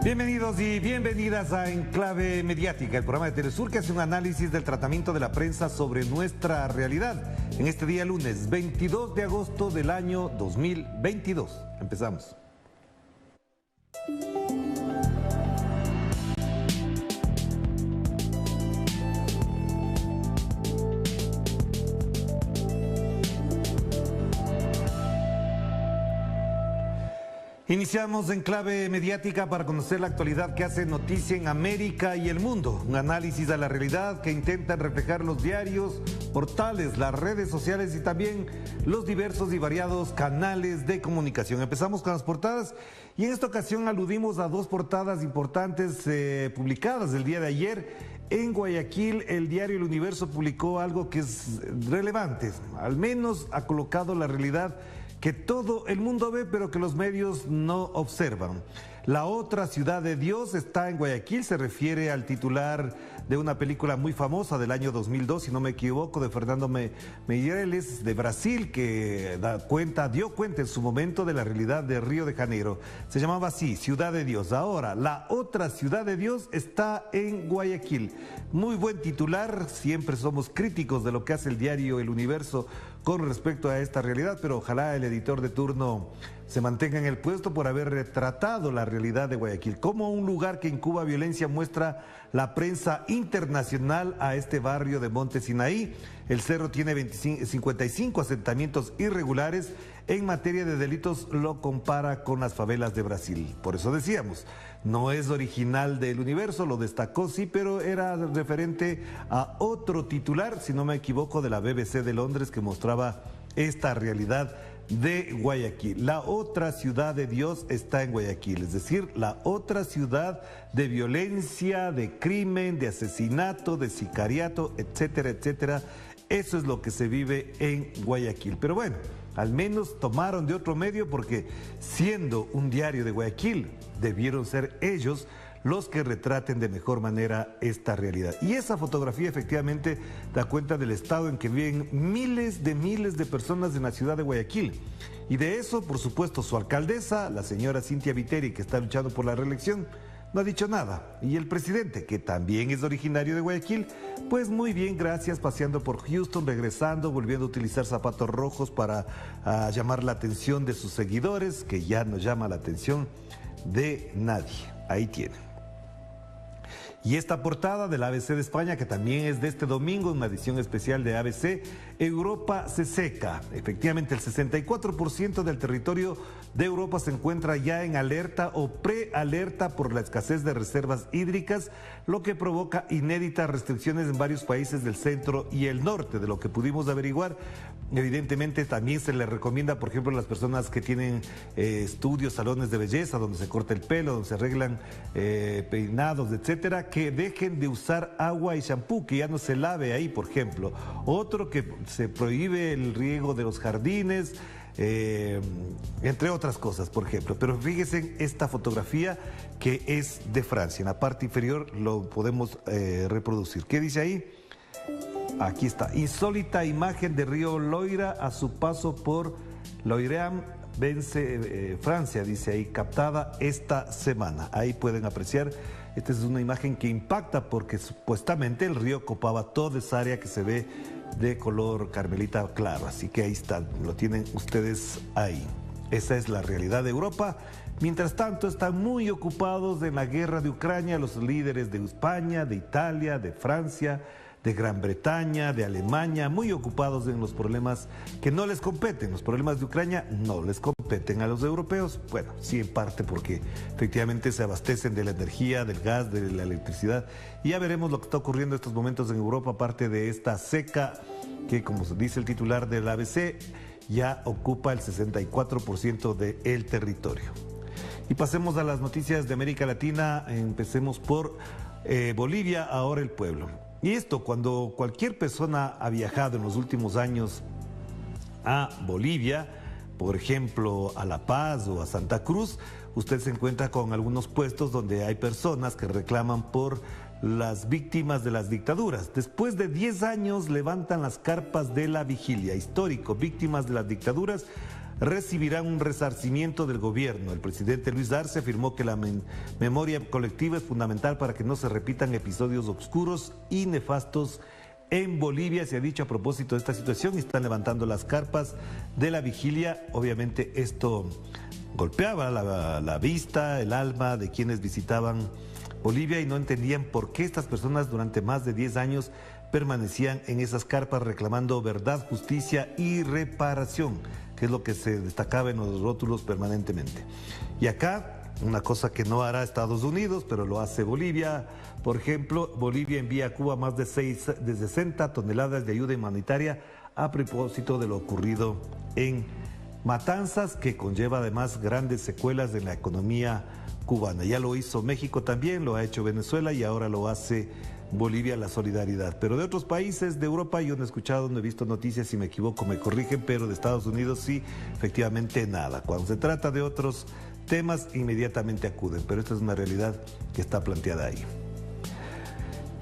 Bienvenidos y bienvenidas a Enclave Mediática, el programa de Telesur que hace un análisis del tratamiento de la prensa sobre nuestra realidad. En este día lunes 22 de agosto del año 2022. Empezamos. Iniciamos Enclave Mediática para conocer la actualidad que hace noticia en América y el mundo. Un análisis de la realidad que intentan reflejar los diarios, portales, las redes sociales y también los diversos y variados canales de comunicación. Empezamos con las portadas y en esta ocasión aludimos a dos portadas importantes publicadas el día de ayer. En Guayaquil, el diario El Universo publicó algo que es relevante, al menos ha colocado la realidad que todo el mundo ve, pero que los medios no observan. La otra ciudad de Dios está en Guayaquil, se refiere al titular de una película muy famosa del año 2002, si no me equivoco, de Fernando Meirelles, de Brasil, que dio cuenta en su momento de la realidad de Río de Janeiro. Se llamaba así, Ciudad de Dios. Ahora, la otra ciudad de Dios está en Guayaquil. Muy buen titular, siempre somos críticos de lo que hace el diario El Universo con respecto a esta realidad, pero ojalá el editor de turno se mantenga en el puesto por haber retratado la realidad de Guayaquil. Como un lugar que incuba violencia muestra la prensa internacional a este barrio de Monte Sinaí. El cerro tiene 55 asentamientos irregulares. En materia de delitos lo compara con las favelas de Brasil. Por eso decíamos, no es original del Universo, lo destacó sí, pero era referente a otro titular, si no me equivoco, de la BBC de Londres que mostraba esta realidad de Guayaquil. La otra ciudad de Dios está en Guayaquil, es decir, la otra ciudad de violencia, de crimen, de asesinato, de sicariato, etcétera, etcétera. Eso es lo que se vive en Guayaquil. Pero bueno, al menos tomaron de otro medio porque siendo un diario de Guayaquil, debieron ser ellos los que retraten de mejor manera esta realidad. Y esa fotografía efectivamente da cuenta del estado en que viven miles de personas en la ciudad de Guayaquil. Y de eso, por supuesto, su alcaldesa, la señora Cynthia Viteri, que está luchando por la reelección, no ha dicho nada. Y el presidente, que también es originario de Guayaquil, pues muy bien, gracias, paseando por Houston, regresando, volviendo a utilizar zapatos rojos para llamar la atención de sus seguidores, que ya no llama la atención de nadie. Ahí tienen. Y esta portada del ABC de España, que también es de este domingo, una edición especial de ABC, Europa se seca. Efectivamente, el 64% del territorio de Europa se encuentra ya en alerta o prealerta por la escasez de reservas hídricas, lo que provoca inéditas restricciones en varios países del centro y el norte. De lo que pudimos averiguar, evidentemente también se les recomienda, por ejemplo, a las personas que tienen estudios, salones de belleza, donde se corta el pelo, donde se arreglan peinados, etcétera, que dejen de usar agua y shampoo, que ya no se lave ahí, por ejemplo. Otro, que se prohíbe el riego de los jardines, entre otras cosas, por ejemplo. Pero fíjense en esta fotografía que es de Francia. En la parte inferior lo podemos reproducir. ¿Qué dice ahí? Aquí está. Insólita imagen de río Loira a su paso por Loiream, vence Francia, dice ahí, captada esta semana. Ahí pueden apreciar. Esta es una imagen que impacta porque supuestamente el río copaba toda esa área que se ve de color carmelita claro. Así que ahí está, lo tienen ustedes ahí. Esa es la realidad de Europa. Mientras tanto, están muy ocupados en la guerra de Ucrania los líderes de España, de Italia, de Francia, de Gran Bretaña, de Alemania, muy ocupados en los problemas que no les competen. Los problemas de Ucrania no les competen a los europeos. Bueno, sí, en parte porque efectivamente se abastecen de la energía, del gas, de la electricidad. Y ya veremos lo que está ocurriendo en estos momentos en Europa, aparte de esta seca que, como dice el titular del ABC, ya ocupa el 64% del territorio. Y pasemos a las noticias de América Latina. Empecemos por Bolivia, ahora el pueblo. Y esto, cuando cualquier persona ha viajado en los últimos años a Bolivia, por ejemplo, a La Paz o a Santa Cruz, usted se encuentra con algunos puestos donde hay personas que reclaman por las víctimas de las dictaduras. Después de 10 años levantan las carpas de la vigilia. Histórico, víctimas de las dictaduras. recibirán un resarcimiento del gobierno. El presidente Luis Arce afirmó que la memoria colectiva es fundamental para que no se repitan episodios oscuros y nefastos en Bolivia. Se ha dicho a propósito de esta situación y están levantando las carpas de la vigilia. Obviamente esto golpeaba la vista, el alma de quienes visitaban Bolivia y no entendían por qué estas personas durante más de 10 años permanecían en esas carpas reclamando verdad, justicia y reparación, que es lo que se destacaba en los rótulos permanentemente. Y acá, una cosa que no hará Estados Unidos, pero lo hace Bolivia. Por ejemplo, Bolivia envía a Cuba más de 60 toneladas de ayuda humanitaria a propósito de lo ocurrido en Matanzas, que conlleva además grandes secuelas en la economía cubana. Ya lo hizo México también, lo ha hecho Venezuela y ahora lo hace Bolivia, la solidaridad. Pero de otros países de Europa yo no he escuchado, no he visto noticias, si me equivoco me corrigen, pero de Estados Unidos sí, efectivamente nada. Cuando se trata de otros temas, inmediatamente acuden, pero esta es una realidad que está planteada ahí.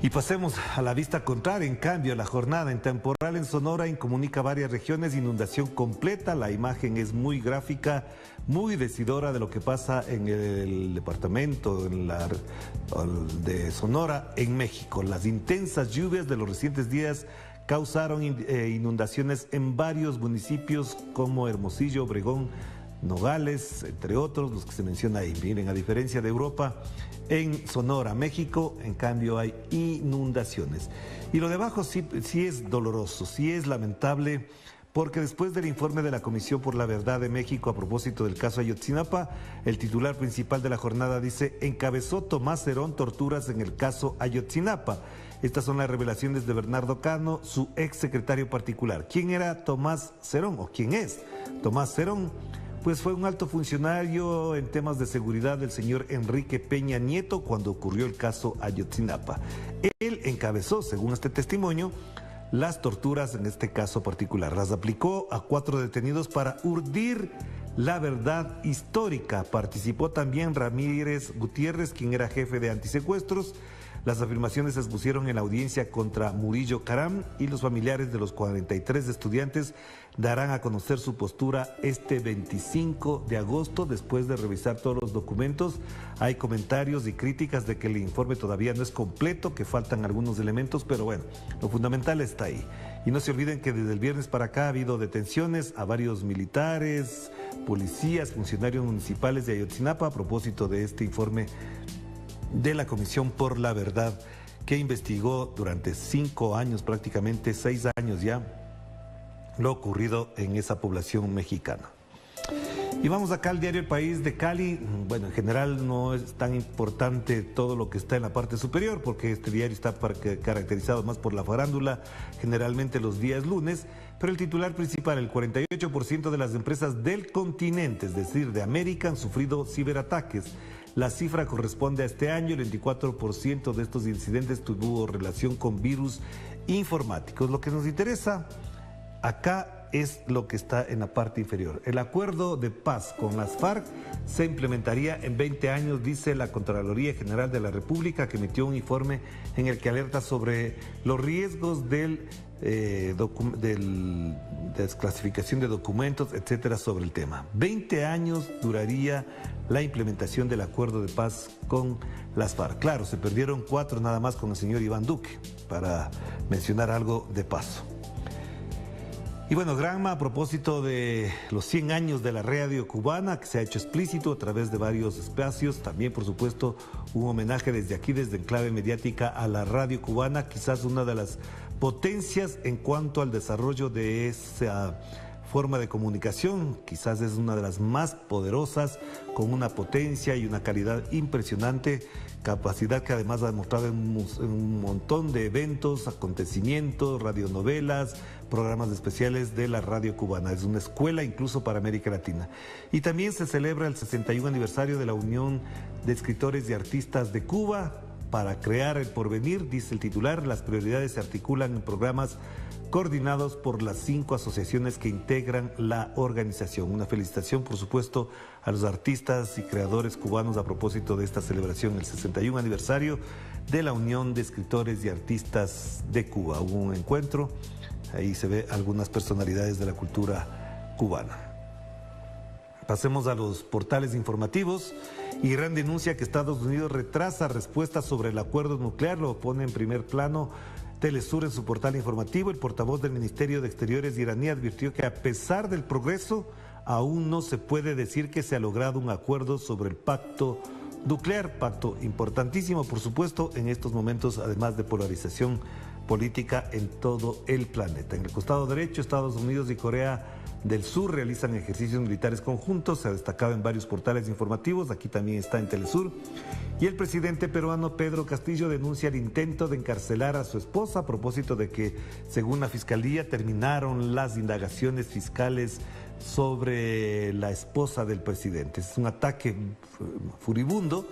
Y pasemos a la vista contraria. En cambio, la jornada en temporal en Sonora incomunica varias regiones, inundación completa. La imagen es muy gráfica, muy decidora de lo que pasa en el departamento de Sonora, en México. Las intensas lluvias de los recientes días causaron inundaciones en varios municipios como Hermosillo, Obregón, Nogales, entre otros, los que se menciona ahí. Miren, a diferencia de Europa, en Sonora, México, en cambio hay inundaciones. Y lo de abajo sí es doloroso, sí es lamentable, porque después del informe de la Comisión por la Verdad de México a propósito del caso Ayotzinapa, el titular principal de la jornada dice: encabezó Tomás Cerón torturas en el caso Ayotzinapa. Estas son las revelaciones de Bernardo Cano, su ex secretario particular. ¿Quién era Tomás Cerón o quién es Tomás Cerón? Pues fue un alto funcionario en temas de seguridad del señor Enrique Peña Nieto cuando ocurrió el caso Ayotzinapa. Él encabezó, según este testimonio, las torturas en este caso particular. Las aplicó a 4 detenidos para urdir la verdad histórica. Participó también Ramírez Gutiérrez, quien era jefe de antisecuestros. Las afirmaciones se expusieron en la audiencia contra Murillo Caram y los familiares de los 43 estudiantes darán a conocer su postura este 25 de agosto después de revisar todos los documentos. Hay comentarios y críticas de que el informe todavía no es completo, que faltan algunos elementos, pero bueno, lo fundamental está ahí. Y no se olviden que desde el viernes para acá ha habido detenciones a varios militares, policías, funcionarios municipales de Ayotzinapa a propósito de este informe de la Comisión por la Verdad, que investigó durante 5 años, prácticamente 6 años ya, lo ocurrido en esa población mexicana. Y vamos acá al diario El País de Cali. Bueno, en general no es tan importante todo lo que está en la parte superior, porque este diario está caracterizado más por la farándula, generalmente los días lunes, pero el titular principal: el 48% de las empresas del continente, es decir, de América, han sufrido ciberataques. La cifra corresponde a este año. El 24% de estos incidentes tuvo relación con virus informáticos. Lo que nos interesa acá es lo que está en la parte inferior. El acuerdo de paz con las FARC se implementaría en 20 años, dice la Contraloría General de la República, que emitió un informe en el que alerta sobre los riesgos de desclasificación de documentos, etcétera, sobre el tema. 20 años duraría la implementación del acuerdo de paz con las FARC. Claro, se perdieron 4 nada más con el señor Iván Duque, para mencionar algo de paso. Y bueno, Granma, a propósito de los 100 años de la radio cubana, que se ha hecho explícito a través de varios espacios, también por supuesto un homenaje desde aquí, desde Enclave Mediática, a la radio cubana, quizás una de las potencias en cuanto al desarrollo de esa forma de comunicación, quizás es una de las más poderosas, con una potencia y una calidad impresionante, capacidad que además ha demostrado en un montón de eventos, acontecimientos, radionovelas, programas especiales de la radio cubana. Es una escuela incluso para América Latina. Y también se celebra el 61 aniversario de la Unión de Escritores y Artistas de Cuba. Para crear el porvenir, dice el titular, las prioridades se articulan en programas coordinados por las 5 asociaciones que integran la organización. Una felicitación, por supuesto, a los artistas y creadores cubanos a propósito de esta celebración, el 61 aniversario de la Unión de Escritores y Artistas de Cuba. Hubo un encuentro, ahí se ve algunas personalidades de la cultura cubana. Pasemos a los portales informativos. Irán denuncia que Estados Unidos retrasa respuestas sobre el acuerdo nuclear, lo pone en primer plano Telesur en su portal informativo. El portavoz del Ministerio de Exteriores iraní advirtió que a pesar del progreso, aún no se puede decir que se ha logrado un acuerdo sobre el pacto nuclear, pacto importantísimo, por supuesto, en estos momentos, además de polarización política en todo el planeta. En el costado derecho, Estados Unidos y Corea del Sur realizan ejercicios militares conjuntos, se ha destacado en varios portales informativos, aquí también está en Telesur. Y el presidente peruano Pedro Castillo denuncia el intento de encarcelar a su esposa a propósito de que, según la Fiscalía, terminaron las indagaciones fiscales sobre la esposa del presidente. Es un ataque furibundo,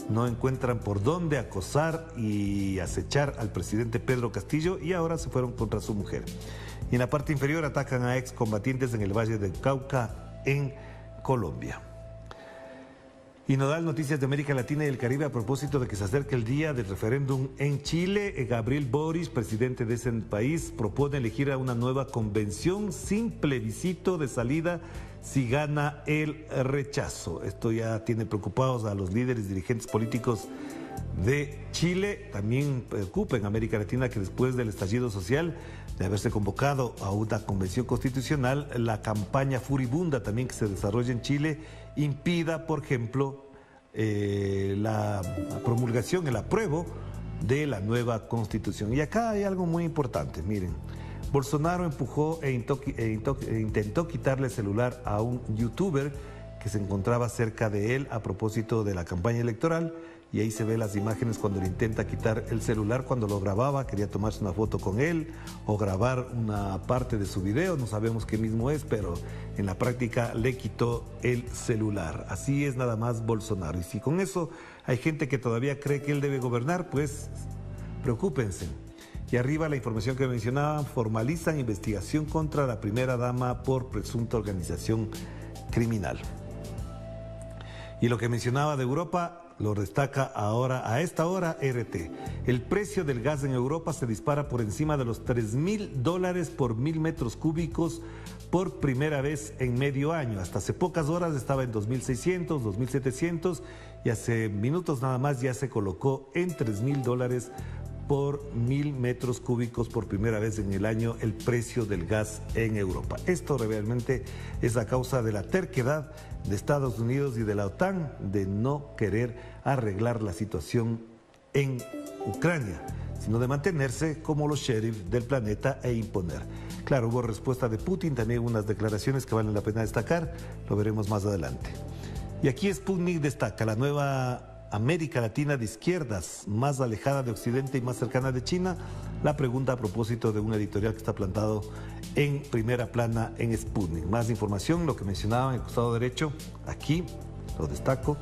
no encuentran por dónde acosar y acechar al presidente Pedro Castillo y ahora se fueron contra su mujer. Y en la parte inferior atacan a excombatientes en el Valle del Cauca, en Colombia. Y Nodal, noticias de América Latina y el Caribe a propósito de que se acerca el día del referéndum en Chile. Gabriel Boric, presidente de ese país, propone elegir a una nueva convención sin plebiscito de salida si gana el rechazo. Esto ya tiene preocupados a los líderes dirigentes políticos de Chile. También preocupa en América Latina que después del estallido social, de haberse convocado a una convención constitucional, la campaña furibunda también que se desarrolla en Chile impida, por ejemplo, la promulgación, el apruebo de la nueva constitución. Y acá hay algo muy importante, miren. Bolsonaro empujó e intentó quitarle el celular a un youtuber que se encontraba cerca de él a propósito de la campaña electoral, y ahí se ve las imágenes cuando le intenta quitar el celular, cuando lo grababa, quería tomarse una foto con él o grabar una parte de su video, no sabemos qué mismo es, pero en la práctica le quitó el celular. Así es nada más Bolsonaro, y si con eso hay gente que todavía cree que él debe gobernar, pues preocúpense. Y arriba la información que mencionaban, formalizan investigación contra la primera dama por presunta organización criminal. Y lo que mencionaba de Europa lo destaca ahora, a esta hora, RT. El precio del gas en Europa se dispara por encima de los $3.000 por 1.000 metros cúbicos por primera vez en medio año. Hasta hace pocas horas estaba en 2.600, 2.700 y hace minutos nada más ya se colocó en $3.000 por 1.000 metros cúbicos por primera vez en el año el precio del gas en Europa. Esto realmente es a causa de la terquedad de Estados Unidos y de la OTAN de no querer arreglar la situación en Ucrania, sino de mantenerse como los sheriff del planeta e imponer. Claro, hubo respuesta de Putin, también unas declaraciones que valen la pena destacar, lo veremos más adelante. Y aquí Sputnik destaca la nueva América Latina de izquierdas, más alejada de Occidente y más cercana de China. La pregunta a propósito de un editorial que está plantado en primera plana en Sputnik. Más información, lo que mencionaba en el costado derecho, aquí lo destaco.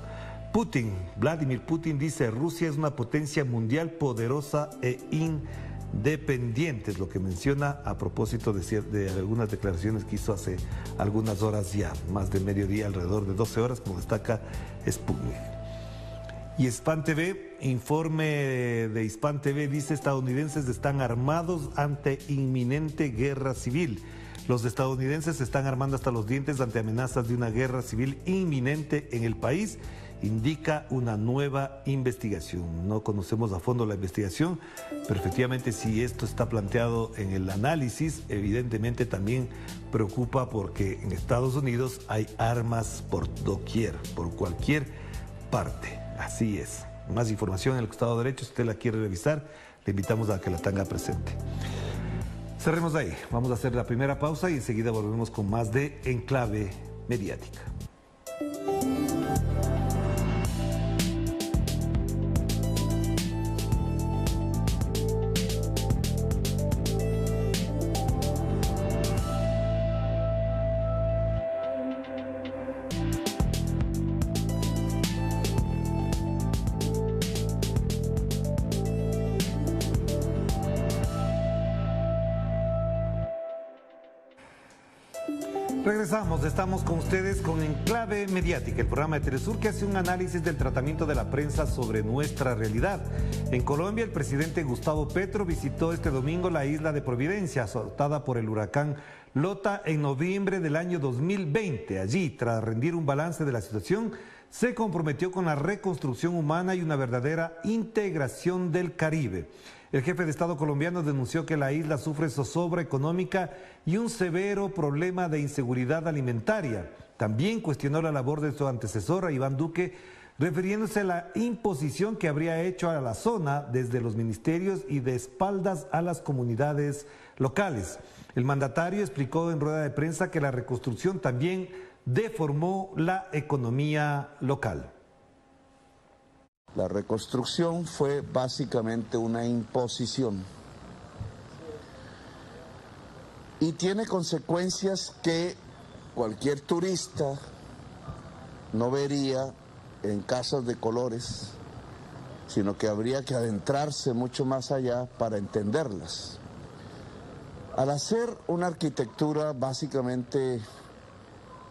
Vladimir Putin dice: Rusia es una potencia mundial poderosa e independiente, es lo que menciona a propósito de algunas declaraciones que hizo hace algunas horas ya, más de mediodía, alrededor de 12 horas, como destaca Sputnik. Y Hispan TV, informe de Hispan TV dice: estadounidenses están armados ante inminente guerra civil. Los estadounidenses se están armando hasta los dientes ante amenazas de una guerra civil inminente en el país, indica una nueva investigación. No conocemos a fondo la investigación, pero efectivamente si esto está planteado en el análisis, evidentemente también preocupa porque en Estados Unidos hay armas por doquier, por cualquier parte. Así es. Más información en el costado derecho, si usted la quiere revisar, le invitamos a que la tenga presente. Cerremos ahí. Vamos a hacer la primera pausa y enseguida volvemos con más de Enclave Mediática. Regresamos, estamos con ustedes con Enclave Mediática, el programa de Telesur que hace un análisis del tratamiento de la prensa sobre nuestra realidad. En Colombia, el presidente Gustavo Petro visitó este domingo la isla de Providencia, azotada por el huracán Lota en noviembre del año 2020. Allí, tras rendir un balance de la situación, se comprometió con la reconstrucción humana y una verdadera integración del Caribe. El jefe de Estado colombiano denunció que la isla sufre zozobra económica y un severo problema de inseguridad alimentaria. También cuestionó la labor de su antecesor, Iván Duque, refiriéndose a la imposición que habría hecho a la zona desde los ministerios y de espaldas a las comunidades locales. El mandatario explicó en rueda de prensa que la reconstrucción también deformó la economía local. La reconstrucción fue básicamente una imposición y tiene consecuencias que cualquier turista no vería en casas de colores, sino que habría que adentrarse mucho más allá para entenderlas. Al hacer una arquitectura básicamente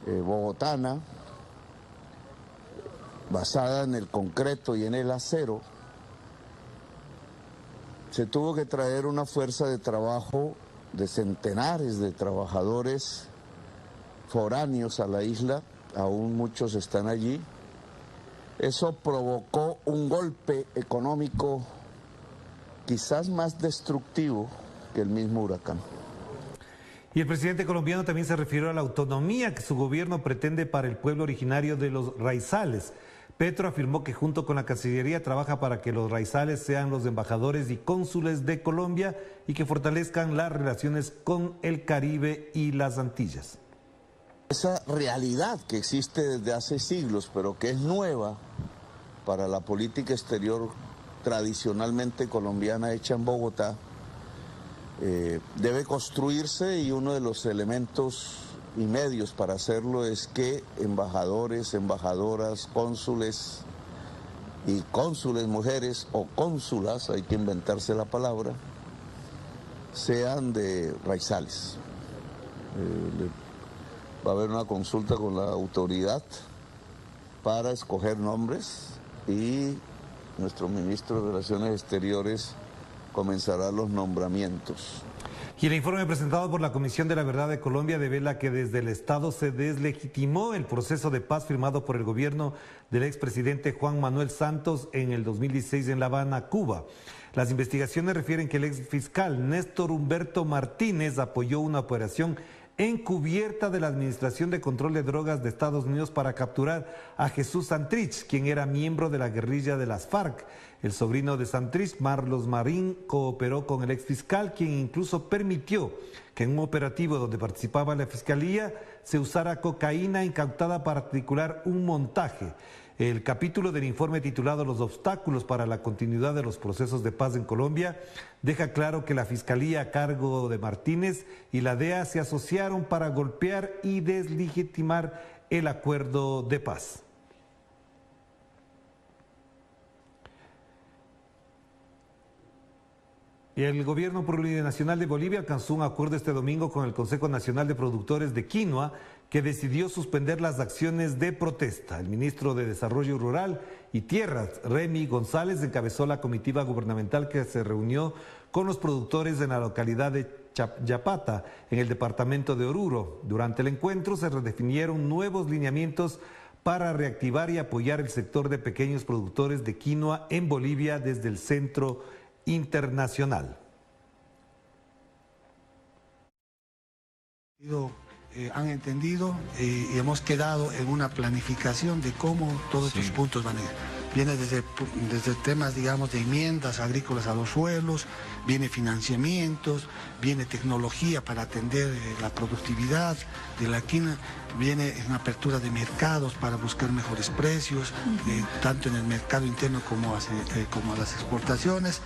bogotana, basada en el concreto y en el acero, se tuvo que traer una fuerza de trabajo de centenares de trabajadores foráneos a la isla, aún muchos están allí. Eso provocó un golpe económico quizás más destructivo que el mismo huracán. Y el presidente colombiano también se refirió a la autonomía que su gobierno pretende para el pueblo originario de los raizales. Petro afirmó que junto con la Cancillería trabaja para que los raizales sean los embajadores y cónsules de Colombia y que fortalezcan las relaciones con el Caribe y las Antillas. Esa realidad que existe desde hace siglos, pero que es nueva para la política exterior tradicionalmente colombiana hecha en Bogotá, debe construirse, y uno de los elementos y medios para hacerlo es que embajadores, embajadoras, cónsules y cónsules mujeres o cónsulas, hay que inventarse la palabra, sean de raizales. Va a haber una consulta con la autoridad para escoger nombres y nuestro ministro de Relaciones Exteriores comenzará los nombramientos. Y el informe presentado por la Comisión de la Verdad de Colombia devela que desde el Estado se deslegitimó el proceso de paz firmado por el gobierno del expresidente Juan Manuel Santos en el 2016 en La Habana, Cuba. Las investigaciones refieren que el exfiscal Néstor Humberto Martínez apoyó una operación encubierta de la Administración de Control de Drogas de Estados Unidos para capturar a Jesús Santrich, quien era miembro de la guerrilla de las FARC. El sobrino de Santrich, Marlos Marín, cooperó con el exfiscal, quien incluso permitió que en un operativo donde participaba la Fiscalía se usara cocaína incautada para articular un montaje. El capítulo del informe titulado Los obstáculos para la continuidad de los procesos de paz en Colombia deja claro que la Fiscalía a cargo de Martínez y la DEA se asociaron para golpear y deslegitimar el acuerdo de paz. Y el gobierno plurinacional de Bolivia alcanzó un acuerdo este domingo con el Consejo Nacional de Productores de Quinoa, que decidió suspender las acciones de protesta. El ministro de Desarrollo Rural y Tierras, Remy González, encabezó la comitiva gubernamental que se reunió con los productores en la localidad de Yapata, en el departamento de Oruro. Durante el encuentro se redefinieron nuevos lineamientos para reactivar y apoyar el sector de pequeños productores de quinoa en Bolivia desde el Centro Internacional. Han entendido y hemos quedado en una planificación de cómo todos estos puntos van a ir. Viene desde temas, digamos, de enmiendas agrícolas a los suelos, viene financiamientos, viene tecnología para atender la productividad de la quinoa, viene en apertura de mercados para buscar mejores precios, tanto en el mercado interno como a las exportaciones.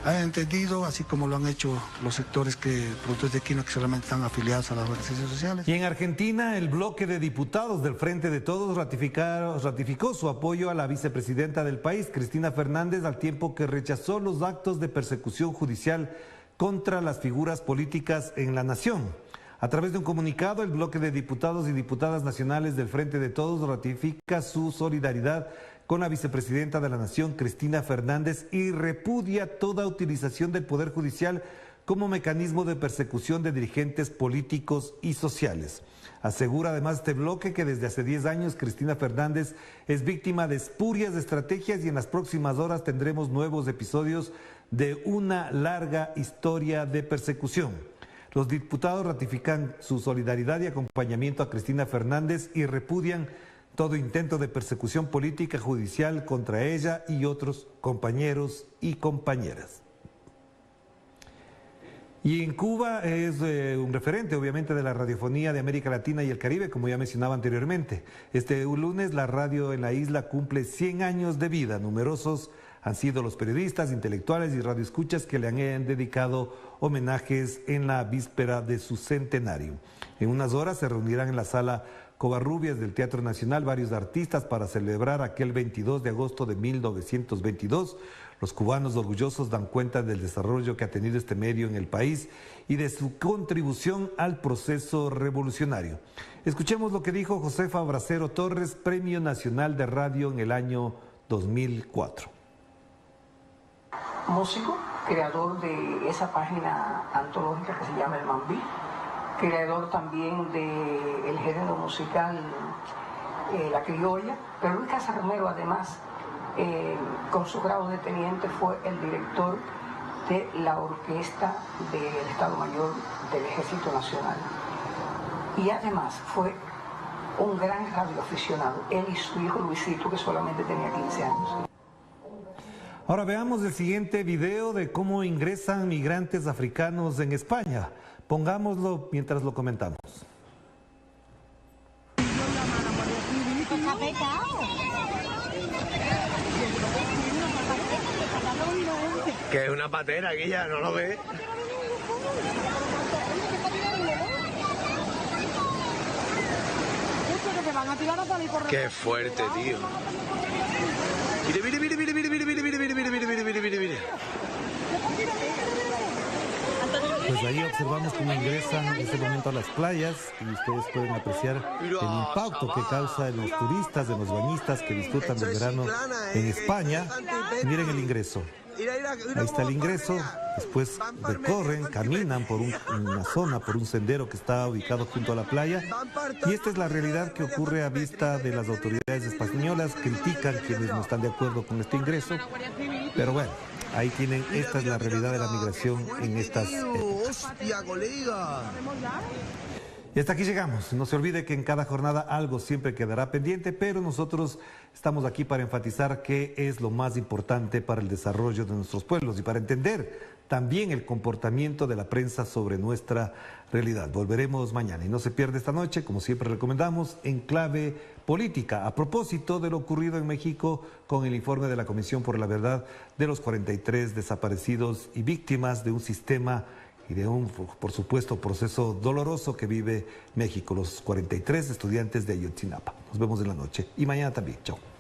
Han entendido, así como lo han hecho los sectores productores de quinoa que solamente están afiliados a las organizaciones sociales. Y en Argentina, el bloque de diputados del Frente de Todos ratificó su apoyo a la vicepresidenta del país, Cristina Fernández, al tiempo que rechazó los actos de persecución judicial contra las figuras políticas en la nación. A través de un comunicado, el bloque de diputados y diputadas nacionales del Frente de Todos ratifica su solidaridad con la vicepresidenta de la Nación, Cristina Fernández, y repudia toda utilización del Poder Judicial como mecanismo de persecución de dirigentes políticos y sociales. Asegura además este bloque que desde hace 10 años Cristina Fernández es víctima de espurias estrategias y en las próximas horas tendremos nuevos episodios de una larga historia de persecución. Los diputados ratifican su solidaridad y acompañamiento a Cristina Fernández y repudian todo intento de persecución política judicial contra ella y otros compañeros y compañeras. Y en Cuba es un referente, obviamente, de la radiofonía de América Latina y el Caribe, como ya mencionaba anteriormente. Este lunes la radio en la isla cumple 100 años de vida. Numerosos han sido los periodistas, intelectuales y radioescuchas que le han dedicado homenajes en la víspera de su centenario. En unas horas se reunirán en la sala Covarrubias del Teatro Nacional varios artistas para celebrar aquel 22 de agosto de 1922. Los cubanos orgullosos dan cuenta del desarrollo que ha tenido este medio en el país y de su contribución al proceso revolucionario. Escuchemos lo que dijo Josefa Bracero Torres, Premio Nacional de Radio en el año 2004. Músico, creador de esa página antológica que se llama El Mambí, creador también del género musical La Criolla, pero Luis Casas Romero además, con su grado de teniente, fue el director de la orquesta del Estado Mayor del Ejército Nacional. Y además fue un gran radioaficionado, él y su hijo Luisito, que solamente tenía 15 años. Ahora veamos el siguiente video de cómo ingresan migrantes africanos en España. Pongámoslo mientras lo comentamos. Que es una patera, Guilla, ¿no lo ves? Qué fuerte, tío. Mire, mire, mire, mire, mire, mire, mire, mire, mire, mire, mire, mire, mire, mire. Pues ahí observamos cómo ingresan en este momento a las playas y ustedes pueden apreciar el impacto que causa en los turistas, en los bañistas que disfrutan del verano en España. Miren el ingreso. Ahí está el ingreso, después recorren, caminan por una zona, por un sendero que está ubicado junto a la playa. Y esta es la realidad que ocurre a vista de las autoridades españolas. Critican quienes no están de acuerdo con este ingreso, pero bueno, ahí tienen, esta es la realidad de la migración en estas épocas. Y hasta aquí llegamos. No se olvide que en cada jornada algo siempre quedará pendiente, pero nosotros estamos aquí para enfatizar qué es lo más importante para el desarrollo de nuestros pueblos y para entender también el comportamiento de la prensa sobre nuestra realidad. Volveremos mañana y no se pierda esta noche, como siempre recomendamos, en Clave Política, a propósito de lo ocurrido en México con el informe de la Comisión por la Verdad de los 43 desaparecidos y víctimas de un sistema y de un, por supuesto, proceso doloroso que vive México, los 43 estudiantes de Ayotzinapa. Nos vemos en la noche y mañana también. Chao.